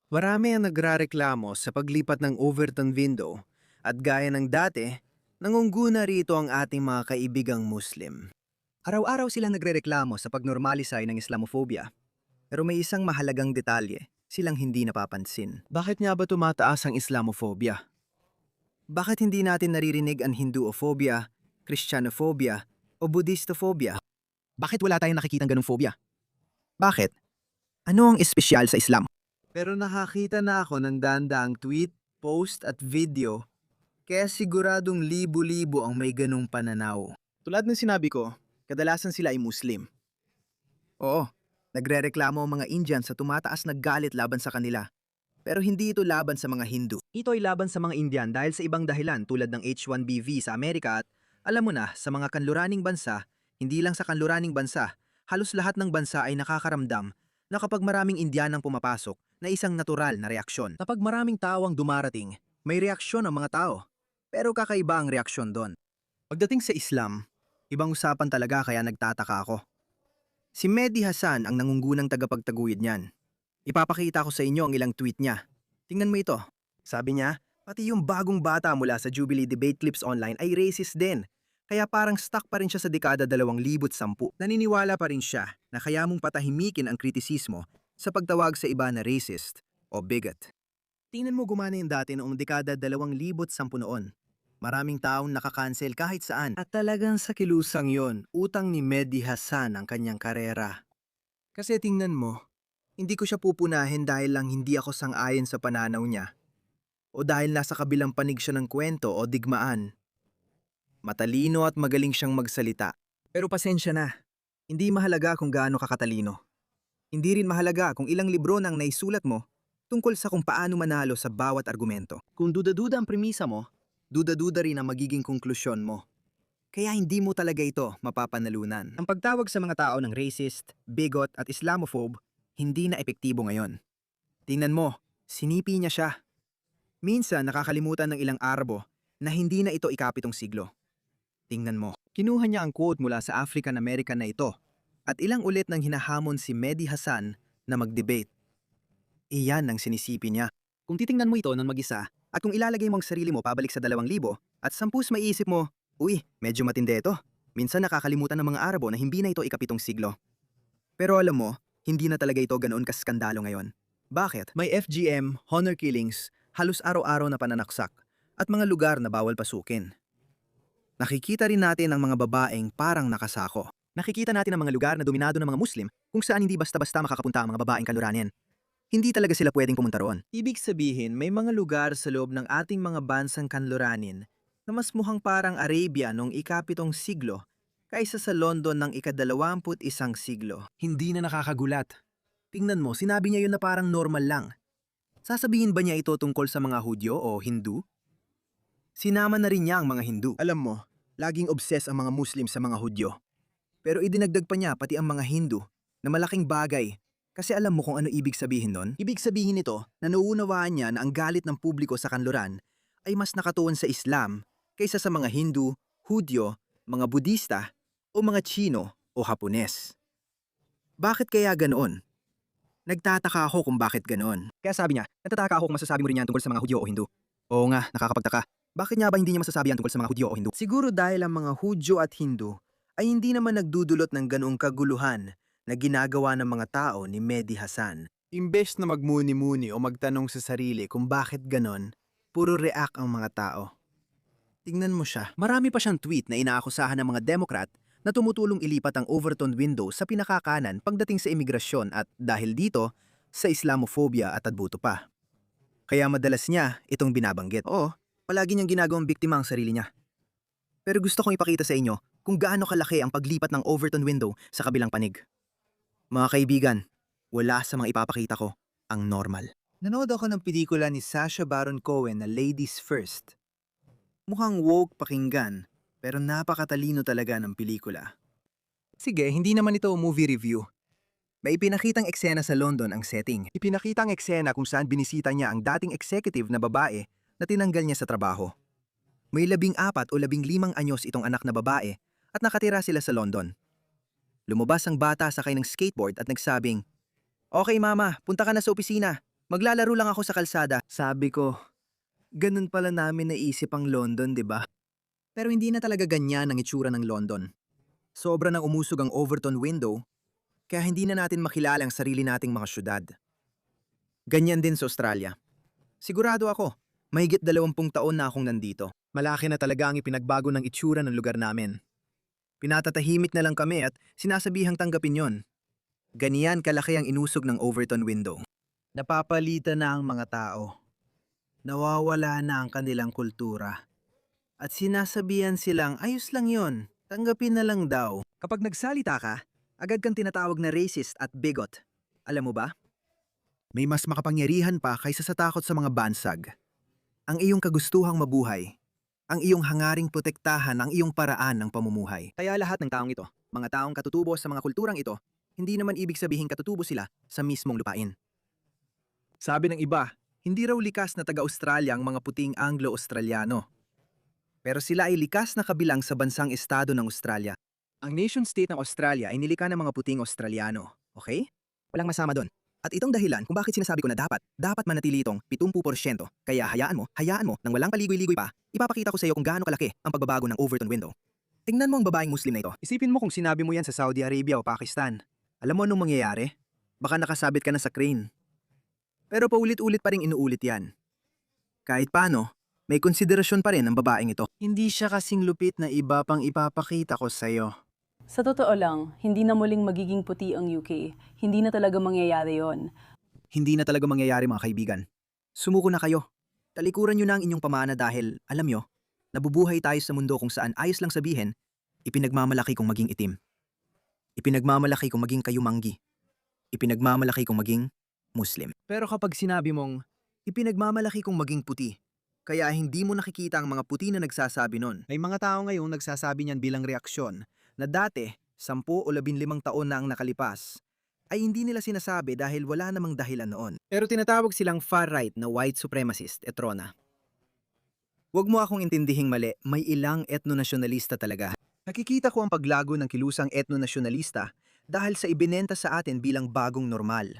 Marami ang nagrareklamo sa paglipat ng Overton window at gaya ng dati, nangungguna rito ang ating mga kaibigang Muslim. Araw-araw silang nagrereklamo sa pagnormalisay ng Islamophobia. Pero may isang mahalagang detalye, silang hindi napapansin. Bakit nga ba tumataas ang Islamophobia? Bakit hindi natin naririnig ang Hinduophobia, Christianophobia, o Buddhistophobia? Bakit wala tayong nakikitang ganung phobia? Bakit? Ano ang espesyal sa Islam? Pero nakakita na ako ng dandaang tweet, post at video, kaya siguradong libo-libo ang may ganong pananaw. Tulad ng sinabi ko, kadalasan sila ay Muslim. Oo, nagrereklamo ang mga Indian sa tumataas na galit laban sa kanila. Pero hindi ito laban sa mga Hindu. Ito ay laban sa mga Indian dahil sa ibang dahilan tulad ng H-1B sa Amerika at alam mo na, sa mga kanluraning bansa, hindi lang sa kanluraning bansa, halos lahat ng bansa ay nakakaramdam na kapag maraming Indianang pumapasok na isang natural na reaksyon. Kapag maraming tao ang dumarating, may reaksyon ang mga tao. Pero kakaiba ang reaksyon doon. Pagdating sa Islam, ibang usapan talaga kaya nagtataka ako. Si Mehdi Hasan ang nangungunang tagapagtaguyod niyan. Ipapakita ko sa inyo ang ilang tweet niya. Tingnan mo ito. Sabi niya, pati yung bagong bata mula sa Jubilee debate clips online ay racist din. Kaya parang stuck pa rin siya sa dekada 2010. Naniniwala pa rin siya na kaya mong patahimikin ang kritisismo sa pagtawag sa iba na racist o bigot. Tingnan mo gumana yung dati noong dekada 2010 noon. Maraming taong nakakancel kahit saan. At talagang sa kilusang yon, utang ni Mehdi Hasan ang kanyang karera. Kasi tingnan mo, hindi ko siya pupunahin dahil lang hindi ako sang-ayon sa pananaw niya. O dahil nasa kabilang panig siya ng kwento o digmaan. Matalino at magaling siyang magsalita. Pero pasensya na, hindi mahalaga kung gaano ka katalino. Hindi rin mahalaga kung ilang libro nang naisulat mo tungkol sa kung paano manalo sa bawat argumento. Kung duda-duda ang premisa mo, duda-duda rin ang magiging konklusyon mo. Kaya hindi mo talaga ito mapapanalunan. Ang pagtawag sa mga tao ng racist, bigot at Islamophobe hindi na epektibo ngayon. Tingnan mo, sinipi niya siya. Minsan nakakalimutan ng ilang Arabo na hindi na ito ikapitong siglo. Tingnan mo, kinuha niya ang quote mula sa African American na ito at ilang ulit nang hinahamon si Mehdi Hasan na mag-debate. Iyan ang sinisipi niya. Kung titingnan mo ito ng mag-isa at kung ilalagay mo ang sarili mo pabalik sa 2000 at sampus maiisip mo, uy, medyo matindi ito. Minsan nakakalimutan ng mga Arabo na hindi na ito ikapitong siglo. Pero alam mo, hindi na talaga ito ganoon kaskandalo ngayon. Bakit? May FGM, honor killings, halos araw-araw na pananaksak, at mga lugar na bawal pasukin. Nakikita rin natin ang mga babaeng parang nakasako. Nakikita natin ang mga lugar na dominado ng mga Muslim kung saan hindi basta-basta makakapunta ang mga babaeng kanluranin. Hindi talaga sila pwedeng pumunta roon. Ibig sabihin, may mga lugar sa loob ng ating mga bansang kanluranin na mas mukhang parang Arabia noong ikapitong siglo kaysa sa London ng ika-21 siglo. Hindi na nakakagulat. Tingnan mo, sinabi niya yun na parang normal lang. Sasabihin ba niya ito tungkol sa mga Hudyo o Hindu? Sinama na rin niya ang mga Hindu. Alam mo, laging obsessed ang mga Muslim sa mga Hudyo. Pero idinagdag pa niya pati ang mga Hindu na malaking bagay. Kasi alam mo kung ano ibig sabihin nun? Ibig sabihin nito na nauunawaan niya na ang galit ng publiko sa kanluran ay mas nakatuon sa Islam kaysa sa mga Hindu, Hudyo, mga Budista o mga Chino o Hapones. Bakit kaya ganoon? Nagtataka ako kung bakit ganoon. Kaya sabi niya, nagtataka ako kung masasabi mo rin yan tungkol sa mga Hudyo o Hindu. Oo nga, nakakapagtaka. Bakit nga ba hindi niya masasabi yan tungkol sa mga Hudyo o Hindu? Siguro dahil ang mga Hudyo at Hindu ay hindi naman nagdudulot ng ganoong kaguluhan na ginagawa ng mga tao ni Mehdi Hasan. Imbes na magmuni-muni o magtanong sa sarili kung bakit ganon, puro react ang mga tao. Tingnan mo siya. Marami pa siyang tweet na inaakusahan ng mga Democrat na tumutulong ilipat ang Overton window sa pinakakanan pagdating sa imigrasyon at dahil dito, sa Islamophobia at adbuto pa. Kaya madalas niya itong binabanggit. Oo, palagi niyang ginagawang biktima ang sarili niya. Pero gusto kong ipakita sa inyo kung gaano kalaki ang paglipat ng Overton window sa kabilang panig. Mga kaibigan, wala sa mga ipapakita ko ang normal. Nanood ako ng pelikula ni Sacha Baron Cohen na Ladies First. Mukhang woke pakinggan, pero napakatalino talaga ng pelikula. Sige, hindi naman ito movie review. May ipinakitang eksena sa London ang setting. Ipinakitang eksena kung saan binisita niya ang dating executive na babae na tinanggal niya sa trabaho. May 14 o 15 anyos itong anak na babae at nakatira sila sa London. Lumabas ang bata sakay ng skateboard at nagsabing, "Okay mama, punta ka na sa opisina. Maglalaro lang ako sa kalsada. Sabi ko, ganun pala namin naisip ang London, di ba? Pero hindi na talaga ganyan ang itsura ng London. Sobra nang umusog ang Overton window, kaya hindi na natin makilala ang sarili nating mga syudad. Ganyan din sa Australia. Sigurado ako, mahigit 20 taon na akong nandito. Malaki na talaga ang ipinagbago ng itsura ng lugar namin. Pinatatahimik na lang kami at sinasabihang tanggapin yon. Ganiyan kalaki ang inusog ng Overton window. Napapalitan na ang mga tao. Nawawala na ang kanilang kultura. At sinasabihan silang ayos lang yon, tanggapin na lang daw. Kapag nagsalita ka, agad kang tinatawag na racist at bigot. Alam mo ba? May mas makapangyarihan pa kaysa sa takot sa mga bansag. Ang iyong kagustuhang mabuhay. Ang iyong hangaring protektahan ang iyong paraan ng pamumuhay. Kaya lahat ng taong ito, mga taong katutubo sa mga kulturang ito, hindi naman ibig sabihin katutubo sila sa mismong lupain. Sabi ng iba, hindi raw likas na taga-Australia ang mga puting Anglo-Australiano. Pero sila ay likas na kabilang sa bansang estado ng Australia. Ang nation-state ng Australia ay nilikha ng mga puting Australiano, okay? Walang masama doon. At itong dahilan kung bakit sinasabi ko na dapat manatili itong 70%. Kaya hayaan mo, nang walang paligoy-ligoy pa, ipapakita ko sa iyo kung gaano kalaki ang pagbabago ng Overton window. Tingnan mo ang babaeng Muslim na ito. Isipin mo kung sinabi mo yan sa Saudi Arabia o Pakistan. Alam mo anong mangyayari? Baka nakasabit ka na sa crane. Pero paulit-ulit pa rin inuulit yan. Kahit paano, may konsiderasyon pa rin ang babaeng ito. Hindi siya kasing lupit na iba pang ipapakita ko sa iyo. Sa totoo lang, hindi na muling magiging puti ang UK. Hindi na talaga mangyayari yon. Hindi na talaga mangyayari mga kaibigan. Sumuko na kayo. Talikuran nyo na ang inyong pamana dahil, alam nyo, nabubuhay tayo sa mundo kung saan ayos lang sabihin, ipinagmamalaki kong maging itim. Ipinagmamalaki kong maging kayumanggi. Ipinagmamalaki kong maging Muslim. Pero kapag sinabi mong, ipinagmamalaki kong maging puti, kaya hindi mo nakikita ang mga puti na nagsasabi nun. May mga tao ngayong nagsasabi niyan bilang reaksyon na dati, 10 o 15 taon na ang nakalipas, ay hindi nila sinasabi dahil wala namang dahilan noon. Pero tinatawag silang far-right na white supremacist, etrona. Huwag mo akong intindihing mali, may ilang etno-nasyonalista talaga. Nakikita ko ang paglago ng kilusang etno-nasyonalista dahil sa ibinenta sa atin bilang bagong normal.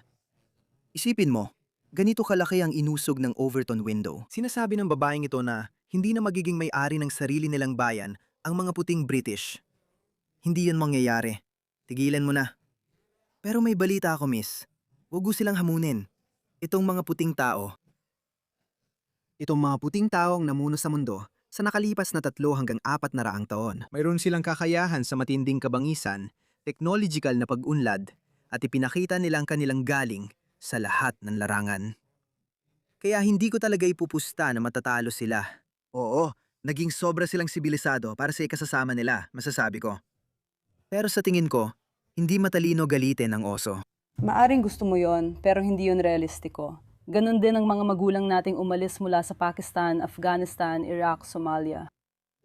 Isipin mo, ganito kalaki ang inusog ng Overton window. Sinasabi ng babaeng ito na hindi na magiging may-ari ng sarili nilang bayan ang mga puting British. Hindi yun mangyayari. Tigilan mo na. Pero may balita ako, miss. Huwag mo silang hamunin. Itong mga puting tao ang namuno sa mundo sa nakalipas na 3 hanggang 4 na raang taon. Mayroon silang kakayahan sa matinding kabangisan, technological na pag-unlad, at ipinakita nilang kanilang galing sa lahat ng larangan. Kaya hindi ko talaga ipupusta na matatalo sila. Oo, naging sobra silang sibilisado para sa ikasasama nila, masasabi ko. Pero sa tingin ko, hindi matalino galitin ang oso. Maaring gusto mo yon, pero hindi yon realistiko. Ganon din ang mga magulang nating umalis mula sa Pakistan, Afghanistan, Iraq, Somalia.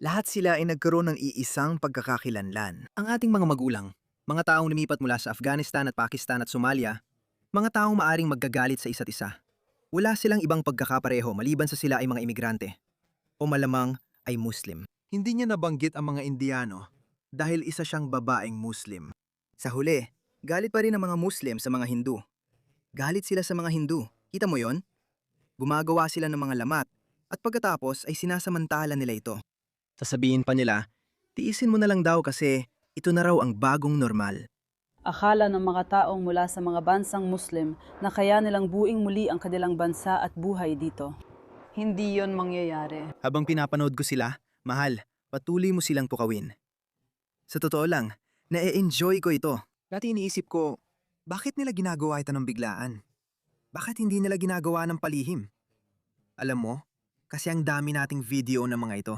Lahat sila ay nagkaroon ng iisang pagkakakilanlan. Ang ating mga magulang, mga taong lumipat mula sa Afghanistan at Pakistan at Somalia, mga taong maaring maggagalit sa isa't isa. Wala silang ibang pagkakapareho maliban sa sila ay mga imigrante. O malamang ay Muslim. Hindi niya nabanggit ang mga Indiano dahil isa siyang babaeng Muslim. Sa huli, galit pa rin ang mga Muslim sa mga Hindu. Galit sila sa mga Hindu. Kita mo yon? Gumagawa sila ng mga lamat at pagkatapos ay sinasamantala nila ito. Sasabihin pa nila, tiisin mo na lang daw kasi ito na raw ang bagong normal. Akala ng mga taong mula sa mga bansang Muslim na kaya nilang buing muli ang kanilang bansa at buhay dito. Hindi yon mangyayari. Habang pinapanood ko sila, mahal, patuloy mo silang tukawin. Sa totoo lang, na-enjoy ko ito. Dati iniisip ko, bakit nila ginagawa ito ng biglaan? Bakit hindi nila ginagawa ng palihim? Alam mo, kasi ang dami nating video ng mga ito.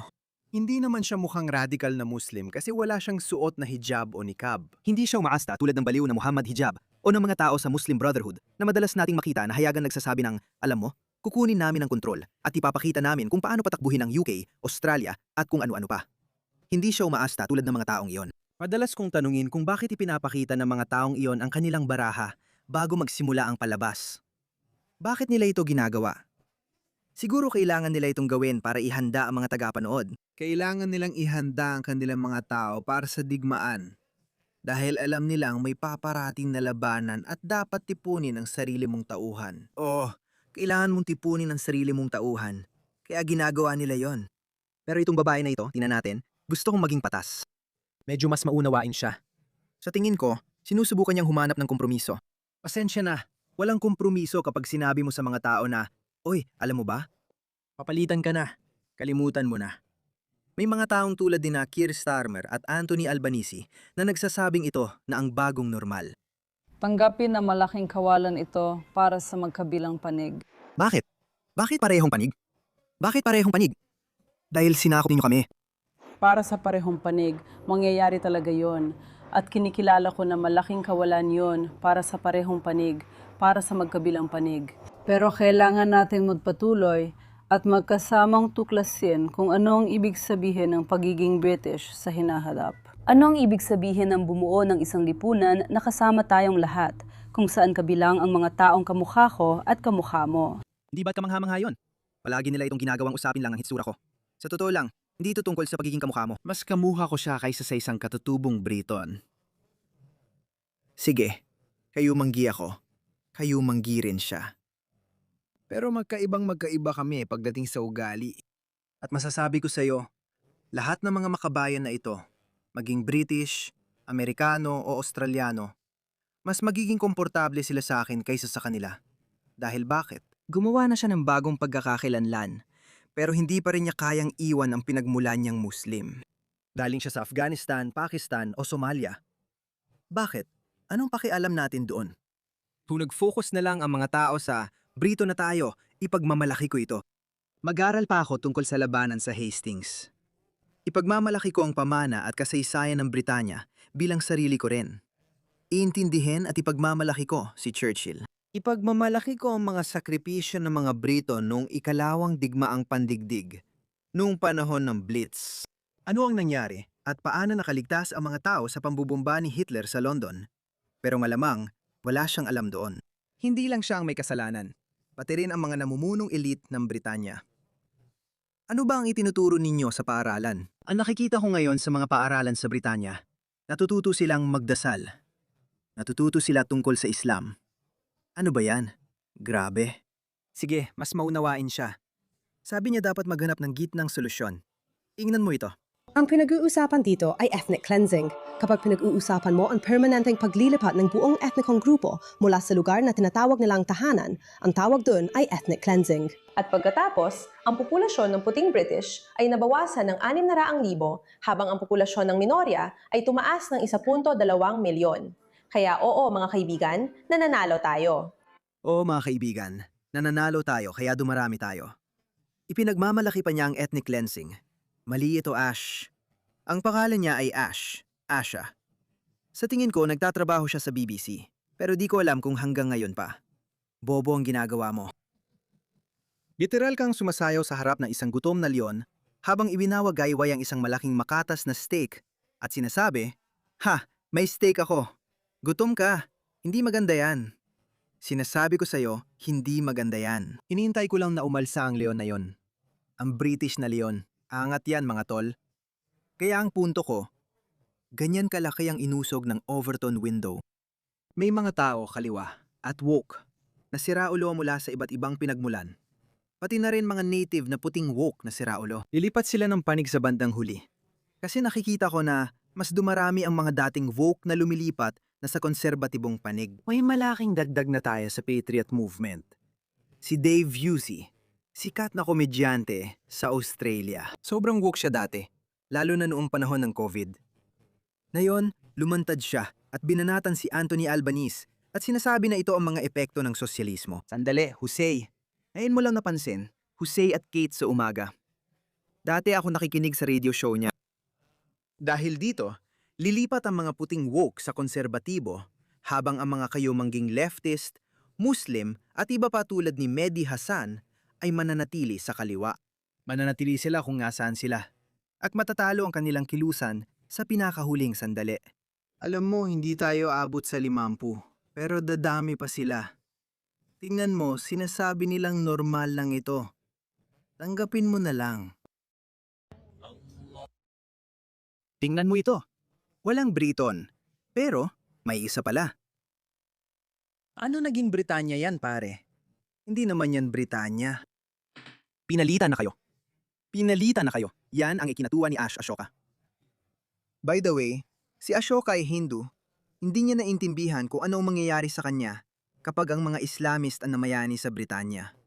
Hindi naman siya mukhang radical na Muslim kasi wala siyang suot na hijab o niqab. Hindi siya umaasta tulad ng baliw na Muhammad hijab o ng mga tao sa Muslim Brotherhood na madalas nating makita na hayagan nagsasabi ng, alam mo, kukunin namin ang kontrol at ipapakita namin kung paano patakbuhin ang UK, Australia at kung ano-ano pa. Hindi siya umaasta tulad ng mga taong iyon. Madalas kong tanungin kung bakit ipinapakita ng mga taong iyon ang kanilang baraha bago magsimula ang palabas. Bakit nila ito ginagawa? Siguro kailangan nila itong gawin para ihanda ang mga tagapanood. Kailangan nilang ihanda ang kanilang mga tao para sa digmaan. Dahil alam nilang may paparating na labanan at dapat tipunin ang sarili mong tauhan. Oh, Kailangan mong tipunin ang sarili mong tauhan. Kaya ginagawa nila yon. Pero itong babae na ito, tingnan natin, gusto kong maging patas. Medyo mas maunawain siya. Sa tingin ko, sinusubukan niyang humanap ng kompromiso. Pasensya na, walang kompromiso kapag sinabi mo sa mga tao na, "Oy, alam mo ba? Papalitan ka na. Kalimutan mo na." May mga taong tulad din na Keir Starmer at Anthony Albanese na nagsasabing ito na ang bagong normal. Tanggapin na malaking kawalan ito para sa magkabilang panig. Bakit? Bakit parehong panig? Bakit parehong panig? Dahil sinakop ninyo kami. Para sa parehong panig, mangyayari talaga yon. At kinikilala ko na malaking kawalan yon para sa parehong panig, para sa magkabilang panig. Pero kailangan natin magpatuloy at magkasamang tuklasin kung ano ang ibig sabihin ng pagiging British sa hinaharap. Ano ang ibig sabihin ng bumuo ng isang lipunan na kasama tayong lahat, kung saan kabilang ang mga taong kamukha ko at kamukha mo? Hindi ba't kamangha-mangha yun? Palagi nila itong ginagawang usapin lang ang hitsura ko. Sa totoo lang, hindi ito tungkol sa pagiging kamukha mo. Mas kamukha ko siya kaysa sa isang katutubong Briton. Sige, kayo manggi ako. Kayo manggi rin siya. Pero magkaiba kami pagdating sa ugali. At masasabi ko sa iyo, lahat ng mga makabayan na ito, maging British, Amerikano o Australiano, mas magiging komportable sila sa akin kaysa sa kanila. Dahil bakit? Gumawa na siya ng bagong pagkakakilanlan, pero hindi pa rin niya kayang iwan ang pinagmulan niyang Muslim. Daling siya sa Afghanistan, Pakistan o Somalia. Bakit? Anong pakialam natin doon? Kung nag-focus na lang ang mga tao sa Brito na tayo, ipagmamalaki ko ito. Mag-aral pa ako tungkol sa labanan sa Hastings. Ipagmamalaki ko ang pamana at kasaysayan ng Britanya bilang sarili ko rin. Iintindihin at ipagmamalaki ko si Churchill. Ipagmamalaki ko ang mga sakripisyo ng mga Brito noong ikalawang digmaang pandigdig, noong panahon ng Blitz. Ano ang nangyari at paano nakaligtas ang mga tao sa pambubomba ni Hitler sa London? Pero malamang, wala siyang alam doon. Hindi lang siya ang may kasalanan, pati rin ang mga namumunong elite ng Britanya. Ano ba ang itinuturo ninyo sa paaralan? Ang nakikita ko ngayon sa mga paaralan sa Britanya, natututo silang magdasal. Natututo sila tungkol sa Islam. Ano ba yan? Grabe. Sige, mas maunawain siya. Sabi niya dapat maghanap ng gitnang solusyon. Tingnan mo ito. Ang pinag-uusapan dito ay ethnic cleansing. Kapag pinag-uusapan mo ang permanenteng paglilipat ng buong etnikong grupo mula sa lugar na tinatawag nilang tahanan, ang tawag doon ay ethnic cleansing. At pagkatapos, ang populasyon ng puting British ay nabawasan ng 600,000 habang ang populasyon ng Minorya ay tumaas ng 1.2 milyon. Kaya oo mga kaibigan, nananalo tayo. Oo mga kaibigan, nananalo tayo kaya dumarami tayo. Ipinagmamalaki pa niya ang ethnic cleansing. Mali ito, Ash. Ang pangalan niya ay Ash. Asha. Sa tingin ko, nagtatrabaho siya sa BBC. Pero di ko alam kung hanggang ngayon pa. Bobo ang ginagawa mo. Literal kang sumasayaw sa harap ng isang gutom na leon habang ibinawagayway ang isang malaking makatas na steak at sinasabi, "Ha, may steak ako. Gutom ka. Hindi maganda yan." Sinasabi ko sa'yo, hindi maganda yan. Hinihintay ko lang na umalsa ang leon na yon. Ang British na leon. Angat yan mga tol. Kaya ang punto ko, ganyan kalaki ang inusog ng Overton window. May mga tao kaliwa at woke na siraulo mula sa iba't ibang pinagmulan. Pati na rin mga native na puting woke na siraulo. Lilipat sila ng panig sa bandang huli. Kasi nakikita ko na mas dumarami ang mga dating woke na lumilipat na sa konserbatibong panig. May malaking dagdag na tayo sa Patriot Movement. Si Dave Busey, sikat na komedyante sa Australia. Sobrang woke siya dati, lalo na noong panahon ng COVID. Ngayon, lumantad siya at binanatan si Anthony Albanese at sinasabi na ito ang mga epekto ng sosyalismo. Sandali, Jose. Ngayon mo lang napansin, Jose at Kate sa umaga. Dati ako nakikinig sa radio show niya. Dahil dito, lilipat ang mga puting woke sa konserbatibo habang ang mga kayumangging leftist, Muslim at iba pa tulad ni Mehdi Hasan ay mananatili sa kaliwa. Mananatili sila kung nasaan sila. At matatalo ang kanilang kilusan sa pinakahuling sandali. Alam mo, hindi tayo abot sa 50, pero dadami pa sila. Tingnan mo, sinasabi nilang normal lang ito. Tanggapin mo na lang. Tingnan mo ito. Walang Briton, pero may isa pala. Ano naging Britanya yan, pare? Hindi naman yan Britanya. Pinalitan na kayo. Pinalitan na kayo. Yan ang ikinatuwa ni Ashoka. By the way, si Ashoka ay Hindu. Hindi niya naintindihan kung ano ang mangyayari sa kanya kapag ang mga Islamist ang namayani sa Britanya.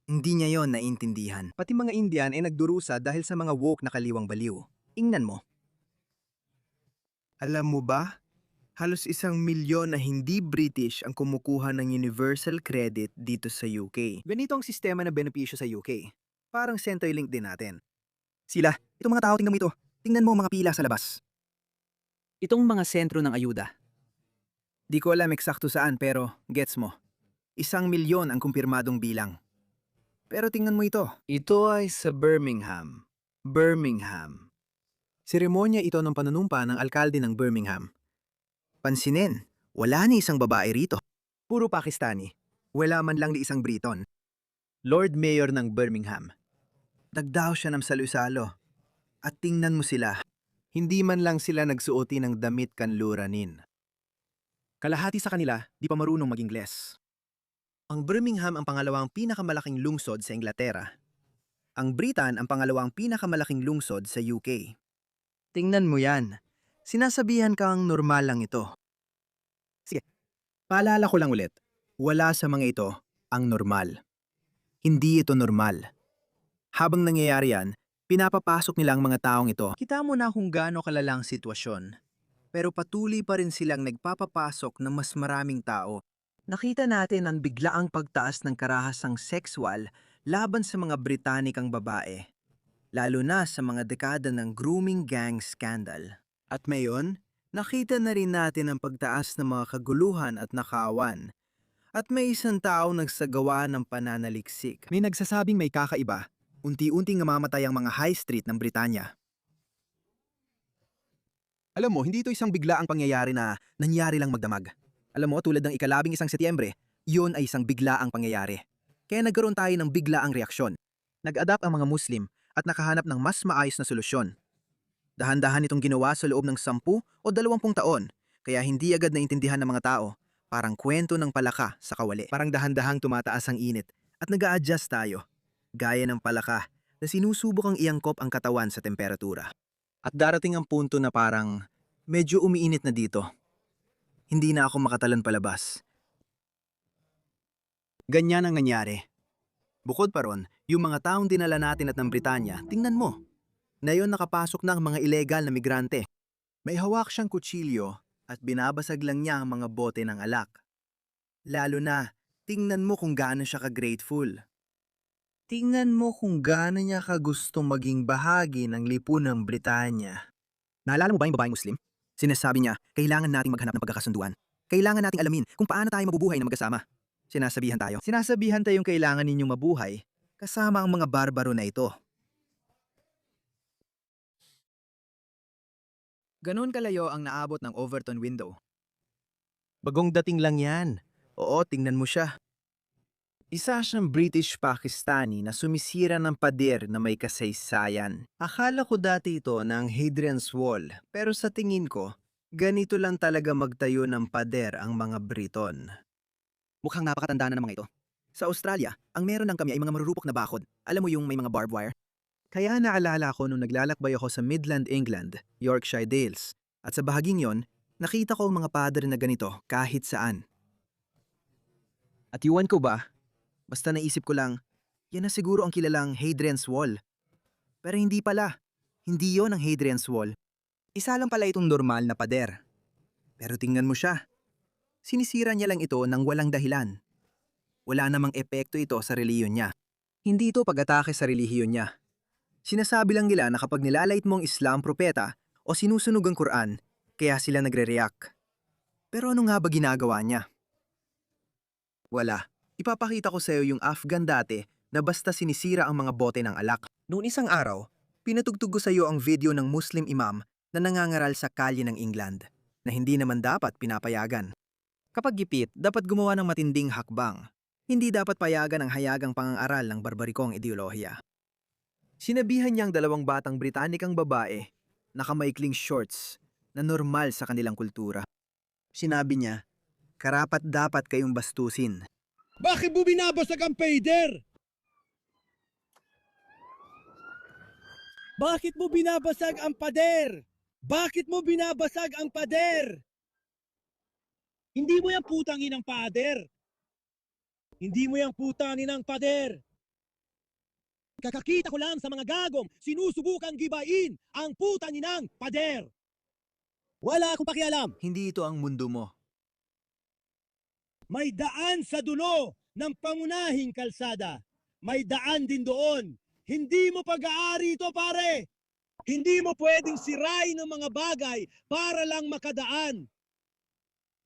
Hindi niya yon naintindihan. Pati mga Indian ay nagdurusa dahil sa mga woke na kaliwang baliw. Ingnan mo. Alam mo ba? Halos 1 milyon na hindi British ang kumukuha ng universal credit dito sa UK. Ganito ang sistema na benepisyo sa UK. Parang Centrelink din natin. Sila, itong mga tao, tingnan mo ito. Tingnan mo ang mga pila sa labas. Itong mga sentro ng ayuda. Di ko alam eksakto saan pero gets mo. 1 milyon ang kumpirmadong bilang. Pero tingnan mo ito. Ito ay sa Birmingham. Birmingham. Seremonya ito ng panunumpa ng alkalde ng Birmingham. Pansinin, wala ni isang babae rito. Puro Pakistani. Wala man lang ni isang Briton. Lord Mayor ng Birmingham. Dagdaw siya ng salusalo. At tingnan mo sila. Hindi man lang sila nagsuoti ng damit kanluranin. Kalahati sa kanila, di pa marunong mag-Ingles. Ang Birmingham ang pangalawang pinakamalaking lungsod sa Inglaterra. Ang Britain ang pangalawang pinakamalaking lungsod sa UK. Tingnan mo yan. Sinasabihan kang normal lang ito. Sige, paalala ko lang ulit. Wala sa mga ito ang normal. Hindi ito normal. Habang nangyayari yan, pinapapasok nila ang mga taong ito. Kita mo na kung gaano kalalang sitwasyon. Pero patuloy pa rin silang nagpapapasok ng mas maraming tao. Nakita natin ang biglaang pagtaas ng karahasang sexual laban sa mga Britanikang babae. Lalo na sa mga dekada ng grooming gang scandal. At mayon, nakita na rin natin ang pagtaas ng mga kaguluhan at nakawan. At may isang tao nagsagawa ng pananaliksik. May nagsasabing may kakaiba. Unti-unting namamatay ang mga high street ng Britanya. Alam mo, hindi ito isang biglaang pangyayari na nangyari lang magdamag. Alam mo, tulad ng 11 Setyembre, yun ay isang biglaang pangyayari. Kaya nagkaroon tayo ng biglaang reaksyon. Nag-adapt ang mga Muslim at nakahanap ng mas maayos na solusyon. Dahan-dahan itong ginawa sa loob ng 10 o 20 taon, kaya hindi agad naintindihan ng mga tao. Parang kwento ng palaka sa kawali. Parang dahan-dahang tumataas ang init at nag-a-adjust tayo. Gaya ng palaka na sinusubukang iangkop ang katawan sa temperatura. At darating ang punto na parang medyo umiinit na dito. Hindi na ako makatalon palabas. Ganyan ang nangyari. Bukod pa ron, yung mga taong dinala natin at ng Britanya, tingnan mo. Ngayon nakapasok na ang mga ilegal na migrante. May hawak siyang kutsilyo at binabasag lang niya ang mga bote ng alak. Lalo na, tingnan mo kung gaano siya ka-grateful. Tingnan mo kung gaano niya kagustong maging bahagi ng lipunang Britanya. Naalala mo ba yung babaeng Muslim? Sinasabi niya, kailangan nating maghanap ng pagkakasunduan. Kailangan nating alamin kung paano tayo mabubuhay na magkasama. Sinasabihan tayong kailangan ninyong mabuhay kasama ang mga barbaro na ito. Ganon kalayo ang naabot ng Overton window. Bagong dating lang yan. Oo, tingnan mo siya. Isa siyang British-Pakistani na sumisira ng pader na may kasaysayan. Akala ko dati ito ng Hadrian's Wall, pero sa tingin ko, ganito lang talaga magtayo ng pader ang mga Briton. Mukhang napakatanda na ng mga ito. Sa Australia, ang meron ng kami ay mga marurupok na bakod. Alam mo yung may mga barbed wire? Kaya naalala ko nung naglalakbay ako sa Midland, England, Yorkshire Dales. At sa bahaging yon, nakita ko ang mga padre na ganito kahit saan. At iwan ko ba? Basta naisip ko lang, yan na siguro ang kilalang Hadrian's Wall. Pero hindi pala. Hindi yon ang Hadrian's Wall. Isa lang pala itong normal na pader. Pero tingnan mo siya. Sinisira niya lang ito ng walang dahilan. Wala namang epekto ito sa relihiyon niya. Hindi ito pag-atake sa relihiyon niya. Sinasabi lang nila na kapag nilalait mo ang Islam propeta o sinusunog ang Quran, kaya sila nagre-react. Pero ano nga ba ginagawa niya? Wala. Ipapakita ko sa iyo yung Afghan dati na basta sinisira ang mga bote ng alak. Noong isang araw, pinatugtog ko sa iyo ang video ng Muslim imam na nangangaral sa kalye ng England na hindi naman dapat pinapayagan. Kapag gipit, dapat gumawa ng matinding hakbang. Hindi dapat payagan ang hayagang pangangaral ng barbarikong ideolohiya. Sinabihan niya ang 2 batang Britanikang babae, nakamaikling shorts, na normal sa kanilang kultura. Sinabi niya, karapat dapat kayong bastusin. Bakit mo binabasag ang pader? Bakit mo binabasag ang pader? Bakit mo binabasag ang pader? Hindi mo yung putangin ng pader. Hindi mo yung putangin ng pader. Kakakita ko lang sa mga gagong sinusubukang gibain ang putangin ng pader. Wala akong pakialam. Hindi ito ang mundo mo. May daan sa dulo ng pangunahing kalsada. May daan din doon. Hindi mo pag-aari ito, pare. Hindi mo pwedeng sirain ng mga bagay para lang makadaan.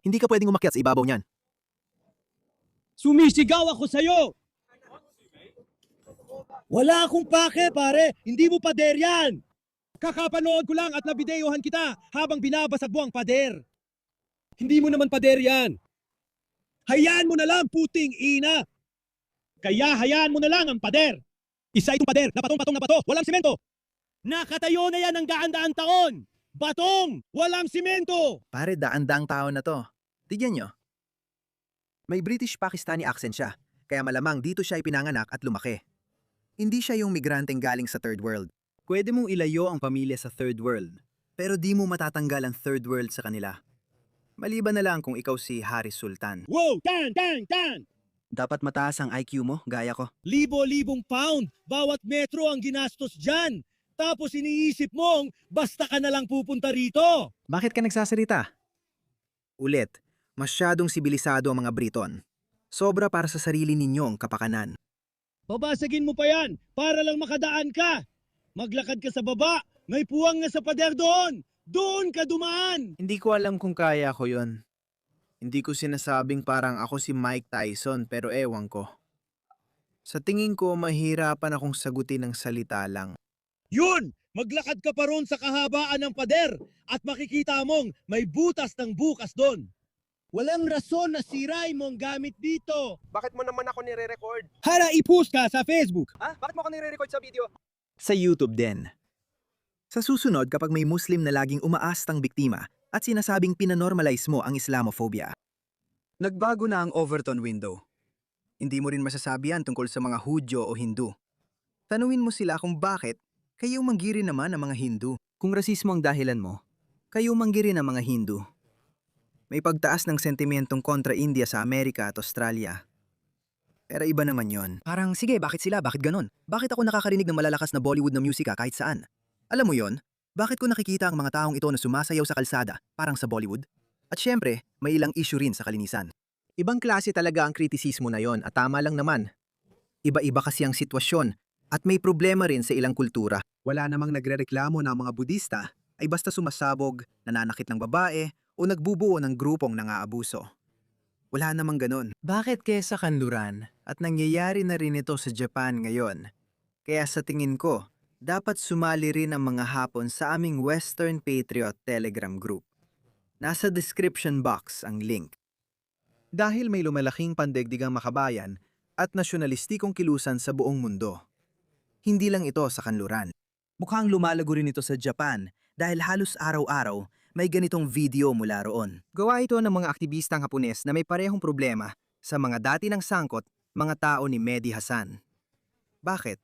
Hindi ka pwedeng umakyat sa ibabaw niyan. Sumisigaw ako sa'yo. Wala akong pake, pare. Hindi mo pader yan. Kakapanood ko lang at nabideohan kita habang binabasag mo ang pader. Hindi mo naman pader yan. Hayaan mo na lang, puting ina. Kaya hayaan mo na lang ang pader. Isa itong pader na patong-patong na bato, walang simento. Nakatayo na yan ng daan-daang taon. Batong, walang simento. Pare, daan-daang tao na to. Tignan nyo. May British-Pakistani accent siya, kaya malamang dito siya ipinanganak at lumaki. Hindi siya yung migranteng galing sa third world. Pwede mong ilayo ang pamilya sa third world, pero di mo matatanggal ang third world sa kanila. Maliban na lang kung ikaw si Haris Sultan. Wow, tan! Dapat mataas ang IQ mo, gaya ko. Libo-libong pound, bawat metro ang ginastos dyan. Tapos iniisip mong basta ka na lang pupunta rito. Bakit ka nagsasalita? Ulit, masyadong sibilisado ang mga Briton. Sobra para sa sarili ninyong kapakanan. Babasagin mo pa yan para lang makadaan ka. Maglakad ka sa baba, may puwang nga sa pader doon. Doon ka dumaan. Hindi ko alam kung kaya ko yon. Hindi ko sinasabing parang ako si Mike Tyson pero ewan ko. Sa tingin ko mahirapan akong sagutin ng salita lang. Yun! Maglakad ka pa ron sa kahabaan ng pader at makikita mong may butas ng bukas doon. Walang rason na sirain mo ang gamit dito. Bakit mo naman ako nire-record? Hala, i-post ka sa Facebook. Ha? Bakit mo ako nire-record sa video? Sa YouTube din. Sa susunod, kapag may Muslim na laging umaastang biktima at sinasabing pinanormalize mo ang Islamophobia. Nagbago na ang Overton window. Hindi mo rin masasabi yan tungkol sa mga Hudyo o Hindu. Tanungin mo sila kung bakit kayo manggiri naman ang mga Hindu. Kung rasismo ang dahilan mo, kayo manggiri ang mga Hindu. May pagtaas ng sentimentong kontra India sa Amerika at Australia. Pero iba naman yon. Parang, sige, bakit sila? Bakit ganon? Bakit ako nakakarinig ng malalakas na Bollywood na musika kahit saan? Alam mo yon? Bakit ko nakikita ang mga taong ito na sumasayaw sa kalsada, parang sa Bollywood? At syempre, may ilang issue rin sa kalinisan. Ibang klase talaga ang kritisismo na yon at tama lang naman. Iba-iba kasi ang sitwasyon at may problema rin sa ilang kultura. Wala namang nagrereklamo na ang mga Budista ay basta sumasabog, nananakit ng babae o nagbubuo ng grupong nangaabuso. Wala namang ganon. Bakit kesa kanluran at nangyayari na rin ito sa Japan ngayon? Kaya sa tingin ko, dapat sumali rin ang mga Hapon sa aming Western Patriot Telegram group. Nasa description box ang link. Dahil may lumalaking pandaigdigang makabayan at nasyonalistikong kilusan sa buong mundo. Hindi lang ito sa kanluran. Mukhang lumalago rin ito sa Japan dahil halos araw-araw may ganitong video mula roon. Gawa ito ng mga aktivistang Hapones na may parehong problema sa mga dati ng sangkot mga tao ni Mehdi Hasan. Bakit?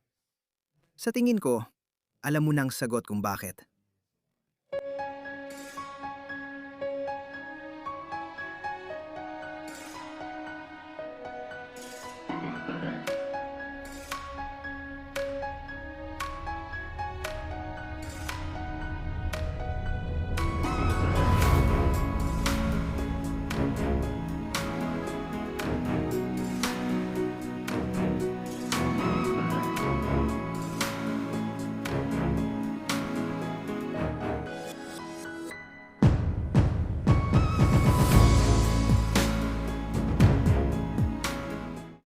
Sa tingin ko, alam mo nang sagot kung bakit.